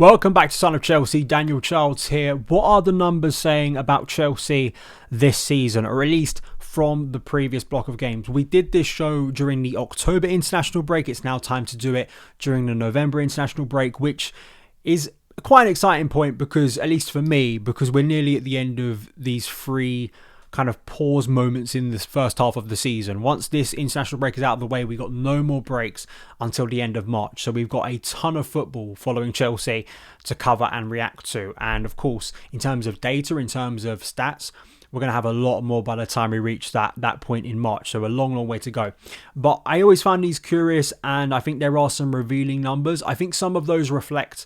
Welcome back to Son of Chelsea. Daniel Childs here. What are the numbers saying about Chelsea this season, or at least from the previous block of games? We did this show during the October international break. It's now time to do it during the November international break, which is quite an exciting point because, at least for me, because we're nearly at the end of these three kind of pause moments in this first half of the season. Once this international break is out of the way, we got no more breaks until the end of March. So we've got a ton of football following Chelsea to cover and react to. And of course, in terms of data, in terms of stats, we're going to have a lot more by the time we reach that point in March. So a long way to go. But I always found these curious, and I think there are some revealing numbers. I think some of those reflect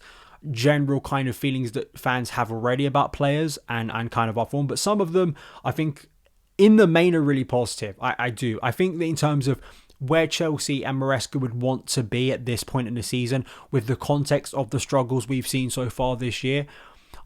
general kind of feelings that fans have already about players and kind of our form, but some of them I think in the main are really positive. I do. I think that in terms of where Chelsea and Maresca would want to be at this point in the season, with the context of the struggles we've seen so far this year,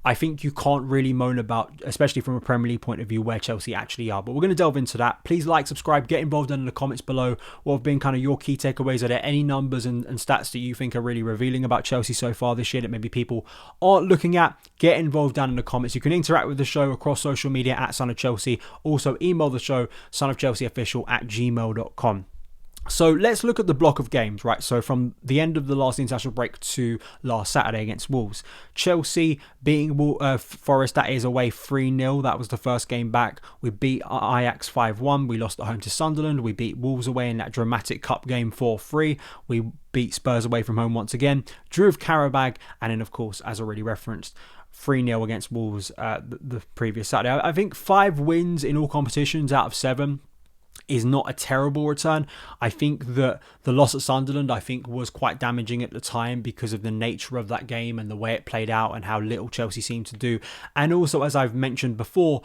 I think you can't really moan about, especially from a Premier League point of view, where Chelsea actually are. But we're going to delve into that. Please like, subscribe, get involved in the comments below. What have been kind of your key takeaways? Are there any numbers and stats that you think are really revealing about Chelsea so far this year that maybe people aren't looking at? Get involved down in the comments. You can interact with the show across social media at Son of Chelsea. Also, email the show, sonofchelseaofficial@gmail.com. So let's look at the block of games, right? So from the end of the last international break to last Saturday against Wolves. Chelsea beating Forest, that is away 3-0. That was the first game back. We beat Ajax 5-1. We lost at home to Sunderland. We beat Wolves away in that dramatic cup game 4-3. We beat Spurs away from home once again. Drew with Karabag. And then, of course, as already referenced, 3-0 against Wolves the previous Saturday. I think 5 wins in all competitions out of 7 is not a terrible return. I think that the loss at Sunderland, was quite damaging at the time because of the nature of that game and the way it played out and how little Chelsea seemed to do. And also, as I've mentioned before,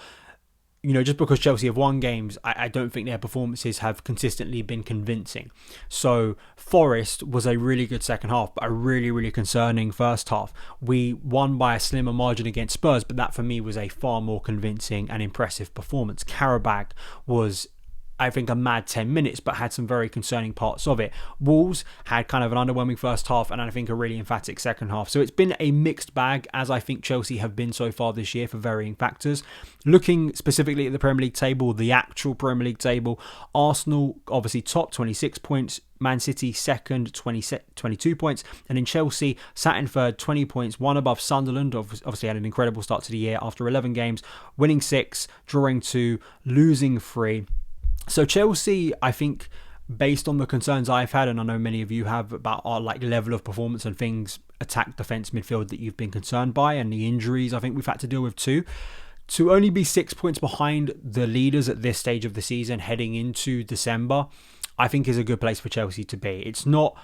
just because Chelsea have won games, I don't think their performances have consistently been convincing. So Forest was a really good second half, but a really concerning first half. We won by a slimmer margin against Spurs, but that for me was a far more convincing and impressive performance. Karabag was, I think, a mad 10 minutes, but had some very concerning parts of it. Wolves had kind of an underwhelming first half and I think a really emphatic second half. So it's been a mixed bag, as I think Chelsea have been so far this year for varying factors. Looking specifically at the Premier League table, the actual Premier League table, Arsenal obviously top, 26 points. Man City second, 22 points. And then Chelsea sat in third, 20 points, one above Sunderland. Obviously had an incredible start to the year after 11 games, winning 6, drawing 2, losing 3. So Chelsea, I think, based on the concerns I've had, and I know many of you have, about our level of performance and things, attack, defence, midfield, that you've been concerned by, and the injuries I think we've had to deal with too, to only be 6 points behind the leaders at this stage of the season heading into December, I think is a good place for Chelsea to be. It's not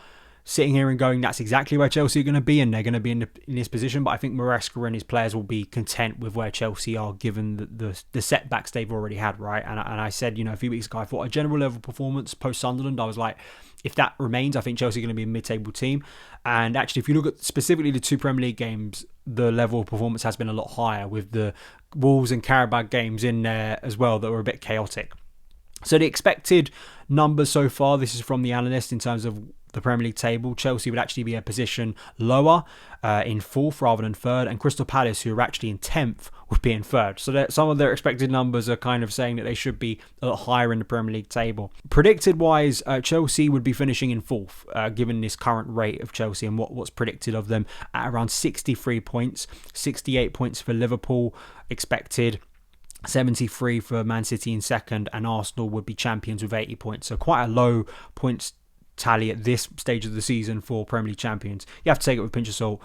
sitting here and going, that's exactly where Chelsea are going to be and they're going to be in this position, but I think Maresca and his players will be content with where Chelsea are given the setbacks they've already had, right? And I said, a few weeks ago, I thought a general level performance post Sunderland, I was like, if that remains, I think Chelsea are going to be a mid-table team. And actually, if you look at specifically the 2 Premier League games, the level of performance has been a lot higher, with the Wolves and Karabag games in there as well that were a bit chaotic. So the expected numbers so far, this is from the analyst in terms of the Premier League table, Chelsea would actually be a position lower in 4th rather than 3rd, and Crystal Palace, who are actually in 10th, would be in 3rd. So some of their expected numbers are kind of saying that they should be a lot higher in the Premier League table. Predicted wise, Chelsea would be finishing in 4th, given this current rate of Chelsea and what's predicted of them, at around 63 points, 68 points for Liverpool expected, 73 for Man City in 2nd, and Arsenal would be champions with 80 points. So quite a low points tally at this stage of the season for Premier League champions. You have to take it with a pinch of salt.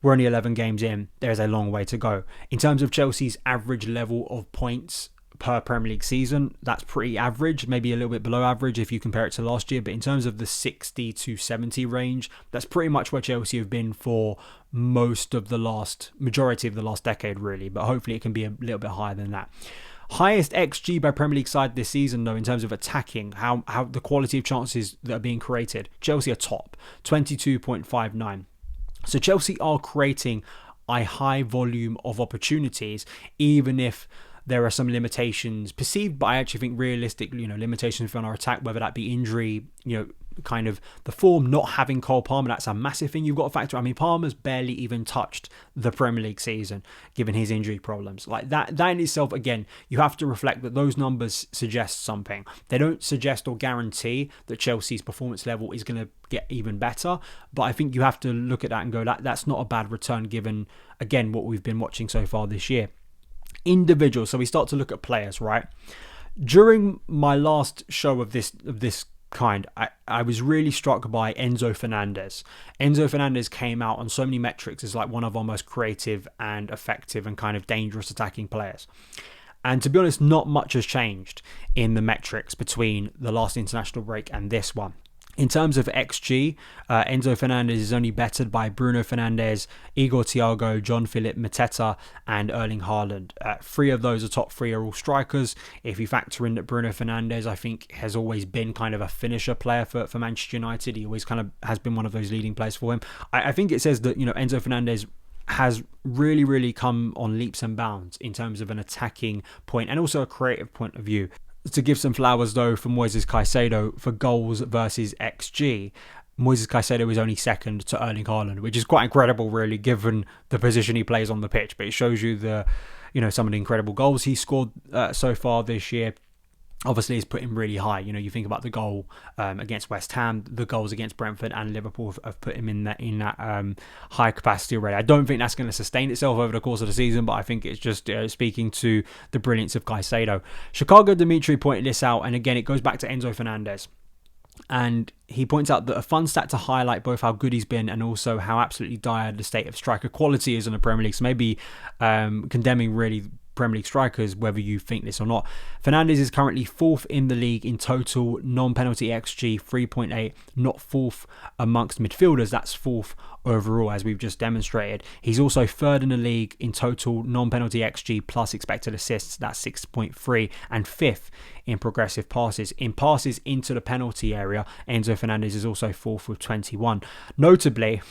We're only 11 games in. There's a long way to go. In terms of Chelsea's average level of points per Premier League season, that's pretty average, maybe a little bit below average if you compare it to last year. But in terms of the 60 to 70 range, that's pretty much where Chelsea have been for majority of the last decade, really. But hopefully it can be a little bit higher than that. Highest XG by Premier League side this season, though, in terms of attacking, how the quality of chances that are being created. Chelsea are top, 22.59. So Chelsea are creating a high volume of opportunities, even if there are some limitations perceived, but I actually think realistic, limitations on our attack, whether that be injury, kind of the form, not having Cole Palmer, that's a massive thing you've got to factor. I mean, Palmer's barely even touched the Premier League season, given his injury problems. Like that in itself, again, you have to reflect that those numbers suggest something. They don't suggest or guarantee that Chelsea's performance level is going to get even better, but I think you have to look at that and go, that's not a bad return given, again, what we've been watching so far this year. Individuals, so we start to look at players, right? During my last show of this kind, I was really struck by Enzo Fernandez. Enzo Fernandez came out on so many metrics as like one of our most creative and effective and kind of dangerous attacking players. And to be honest, not much has changed in the metrics between the last international break and this one. In terms of XG, Enzo Fernandez is only bettered by Bruno Fernandes, Igor Thiago, John Philip Mateta, and Erling Haaland. Three of those, the top three, are all strikers. If you factor in that Bruno Fernandes, I think, has always been kind of a finisher player for Manchester United. He always kind of has been one of those leading players for him. I think it says that, Enzo Fernandez has really, really come on leaps and bounds in terms of an attacking point and also a creative point of view. To give some flowers, though, for Moises Caicedo for goals versus XG, Moises Caicedo is only second to Erling Haaland, which is quite incredible, really, given the position he plays on the pitch. But it shows you some of the incredible goals he scored so far this year. Obviously, it's put him really high. You think about the goal against West Ham, the goals against Brentford and Liverpool have put him in that high capacity already. I don't think that's going to sustain itself over the course of the season, but I think it's just speaking to the brilliance of Caicedo. Chicago Dimitri pointed this out, and again, it goes back to Enzo Fernandez. And he points out that a fun stat to highlight both how good he's been and also how absolutely dire the state of striker quality is in the Premier League. So maybe condemning really Premier League strikers, whether you think this or not. Fernandes is currently fourth in the league in total non-penalty XG, 3.8, not fourth amongst midfielders, that's fourth overall, as we've just demonstrated. He's also third in the league in total non-penalty XG plus expected assists, that's 6.3, and fifth in progressive passes. In passes into the penalty area, Enzo Fernandez is also fourth with 21. Notably,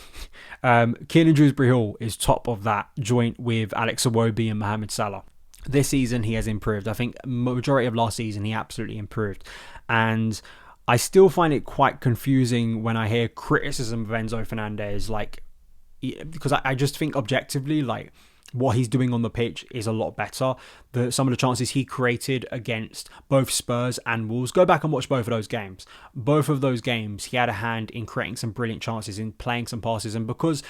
Kiernan Dewsbury-Hall is top of that, joint with Alex Iwobi and Mohamed Salah. This season he has improved. I think majority of last season he absolutely improved. And I still find it quite confusing when I hear criticism of Enzo Fernandez, because I just think objectively, what he's doing on the pitch is a lot better. Some of the chances he created against both Spurs and Wolves, go back and watch both of those games. Both of those games, he had a hand in creating some brilliant chances, in playing some passes. And because,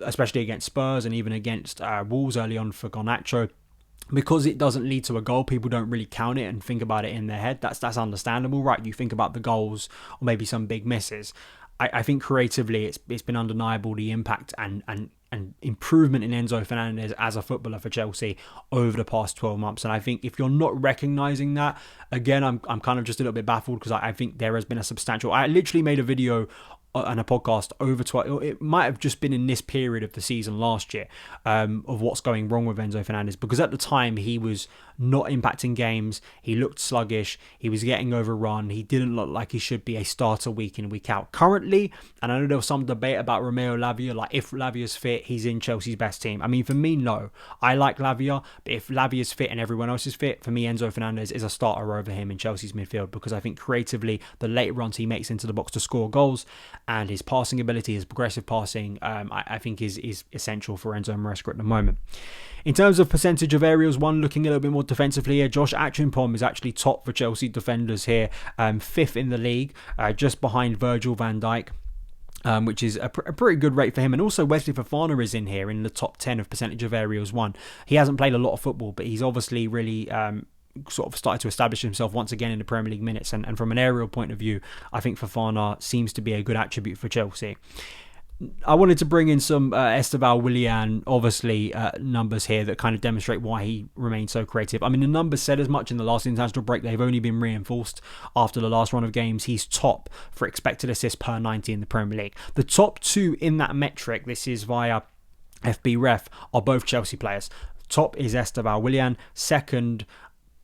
especially against Spurs and even against Wolves early on for Garnacho, because it doesn't lead to a goal, people don't really count it and think about it in their head. That's understandable, right? You think about the goals or maybe some big misses. I think creatively it's been undeniable the impact and improvement in Enzo Fernandez as a footballer for Chelsea over the past 12 months. And I think if you're not recognising that, again, I'm kind of just a little bit baffled, because I think there has been a substantial... I literally made a video and a podcast it might have just been in this period of the season last year, of what's going wrong with Enzo Fernandez, because at the time he was not impacting games, he looked sluggish, he was getting overrun, he didn't look like he should be a starter week in, week out. Currently, and I know there was some debate about Romeo Lavia, if Lavia's fit, he's in Chelsea's best team. I mean, for me, no. I like Lavia, but if Lavia's fit and everyone else is fit, for me, Enzo Fernandez is a starter over him in Chelsea's midfield, because I think creatively, the late runs he makes into the box to score goals, and his passing ability, his progressive passing, I think is essential for Enzo Maresca at the moment. In terms of percentage of aerials won, looking a little bit more defensively here, Josh Achimpong is actually top for Chelsea defenders here, fifth in the league, just behind Virgil van Dijk. Which is a pretty good rate for him. And also Wesley Fofana is in here in the top 10 of percentage of aerials won. He hasn't played a lot of football, but he's obviously really sort of started to establish himself once again in the Premier League minutes. And from an aerial point of view, I think Fofana seems to be a good attribute for Chelsea. I wanted to bring in some Estevao, Willian, obviously numbers here that kind of demonstrate why he remains so creative. I mean, the numbers said as much in the last international break. They've only been reinforced after the last run of games. He's top for expected assists per 90 in the Premier League. The top two in that metric, this is via FB Ref, are both Chelsea players. Top is Estevao Willian. Second,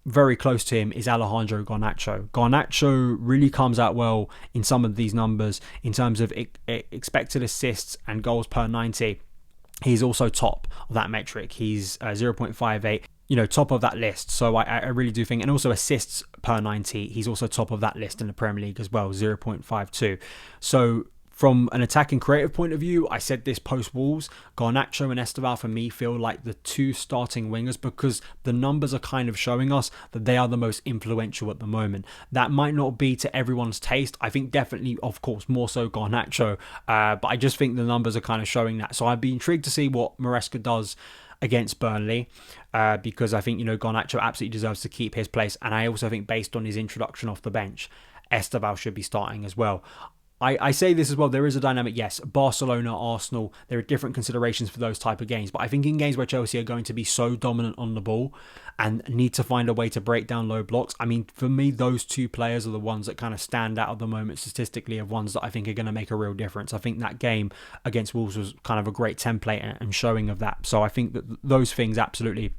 very close to him, is Alejandro Garnacho. Garnacho really comes out well in some of these numbers in terms of expected assists and goals per 90. He's also top of that metric. He's 0.58, top of that list. So I really do think, and also assists per 90. He's also top of that list in the Premier League as well, 0.52. So from an attacking creative point of view, I said this post Wolves, Garnacho and Estevao for me feel like the two starting wingers because the numbers are kind of showing us that they are the most influential at the moment. That might not be to everyone's taste. I think definitely, of course, more so Garnacho, but I just think the numbers are kind of showing that. So I'd be intrigued to see what Maresca does against Burnley, because I think, Garnacho absolutely deserves to keep his place. And I also think based on his introduction off the bench, Estevao should be starting as well. I say this as well, there is a dynamic, yes, Barcelona, Arsenal, there are different considerations for those type of games, but I think in games where Chelsea are going to be so dominant on the ball and need to find a way to break down low blocks, I mean, for me, those two players are the ones that kind of stand out at the moment statistically of ones that I think are going to make a real difference. I think that game against Wolves was kind of a great template and showing of that, so I think that those things absolutely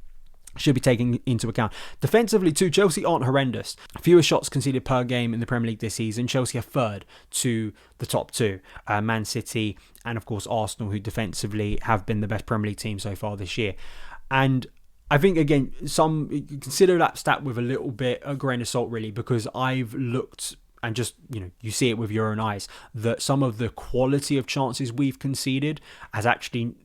should be taken into account. Defensively too, Chelsea aren't horrendous. Fewer shots conceded per game in the Premier League this season. Chelsea are third to the top two, Man City and of course Arsenal, who defensively have been the best Premier League team so far this year. And I think, again, some consider that stat with a little bit a grain of salt really, because I've looked and just, you see it with your own eyes, that some of the quality of chances we've conceded has actually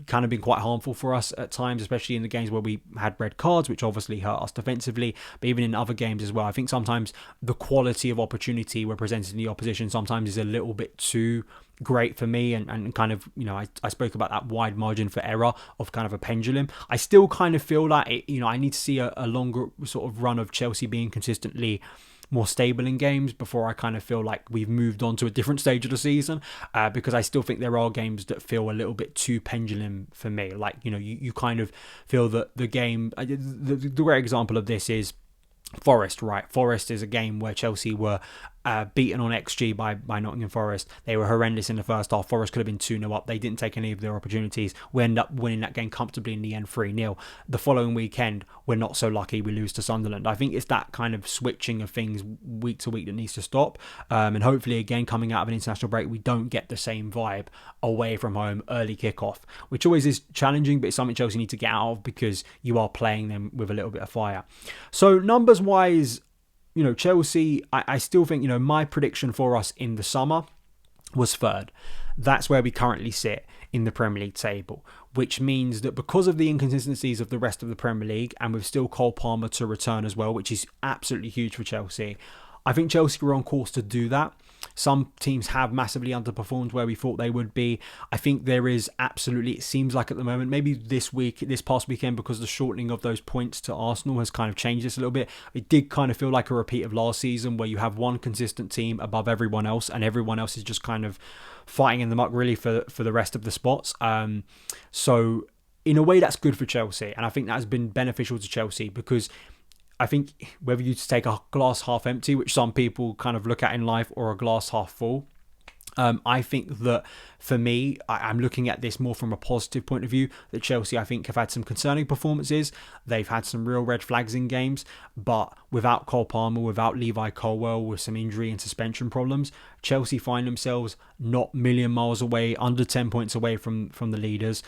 kind of been quite harmful for us at times, especially in the games where we had red cards, which obviously hurt us defensively, but even in other games as well. I think sometimes the quality of opportunity we're presenting the opposition sometimes is a little bit too great for me, and kind of, I spoke about that wide margin for error of kind of a pendulum. I still kind of feel that I need to see a longer sort of run of Chelsea being consistently more stable in games before I kind of feel like we've moved on to a different stage of the season, because I still think there are games that feel a little bit too pendulum for me. Like, you kind of feel that the game, the great example of this is Forest, right? Forest is a game where Chelsea were beaten on XG by Nottingham Forest. They were horrendous in the first half. Forest could have been 2-0 up. They didn't take any of their opportunities. We end up winning that game comfortably in the end 3-0. The following weekend, we're not so lucky. We lose to Sunderland. I think it's that kind of switching of things week to week that needs to stop. And hopefully, again, coming out of an international break, we don't get the same vibe away from home, early kickoff, which always is challenging, but it's something Chelsea need to get out of because you are playing them with a little bit of fire. So numbers-wise, Chelsea, I still think, my prediction for us in the summer was third. That's where we currently sit in the Premier League table, which means that because of the inconsistencies of the rest of the Premier League, and with still Cole Palmer to return as well, which is absolutely huge for Chelsea, I think Chelsea were on course to do that. Some teams have massively underperformed where we thought they would be. I think there is absolutely, it seems like at the moment, maybe this past weekend, because the shortening of those points to Arsenal has kind of changed this a little bit. It did kind of feel like a repeat of last season where you have one consistent team above everyone else and everyone else is just kind of fighting in the muck really for the rest of the spots. So in a way that's good for Chelsea, and I think that has been beneficial to Chelsea, because I think whether you take a glass half empty, which some people kind of look at in life, or a glass half full, I think that for me, I'm looking at this more from a positive point of view, that Chelsea, I think, have had some concerning performances. They've had some real red flags in games, but without Cole Palmer, without Levi Colwill, with some injury and suspension problems, Chelsea find themselves not a million miles away, under 10 points away from the leaders.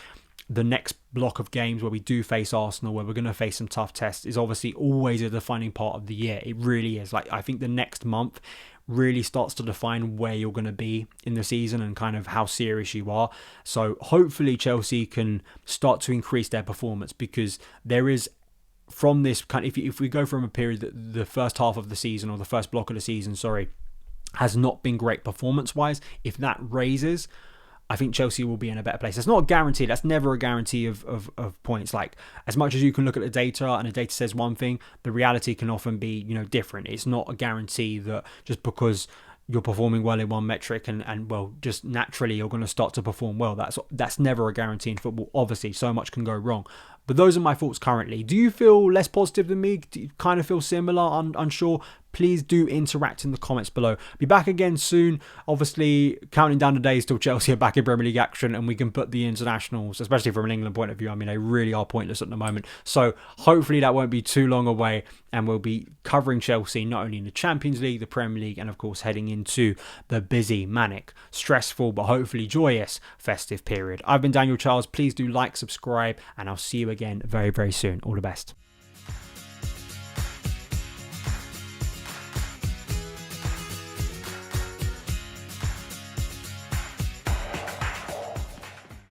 The next block of games where we do face Arsenal, where we're going to face some tough tests, is obviously always a defining part of the year. It really is. Like, I think the next month really starts to define where you're going to be in the season and kind of how serious you are. So hopefully Chelsea can start to increase their performance, because there is, from this kind of, if we go from a period that the first half of the season, or the first block of the season, has not been great performance-wise, if that raises, I think Chelsea will be in a better place. That's not a guarantee. That's never a guarantee of points. Like, as much as you can look at the data and the data says one thing, the reality can often be, different. It's not a guarantee that just because you're performing well in one metric and well, just naturally you're going to start to perform well. That's never a guarantee in football. Obviously, so much can go wrong. But those are my thoughts currently. Do you feel less positive than me? Do you kind of feel similar? Unsure? Please do interact in the comments below. Be back again soon. Obviously, counting down the days till Chelsea are back in Premier League action, and we can put the internationals, especially from an England point of view, I mean, they really are pointless at the moment. So hopefully that won't be too long away, and we'll be covering Chelsea not only in the Champions League, the Premier League, and of course heading into the busy, manic, stressful, but hopefully joyous festive period. I've been Daniel Charles. Please do like, subscribe, and I'll see you again very, very soon. All the best.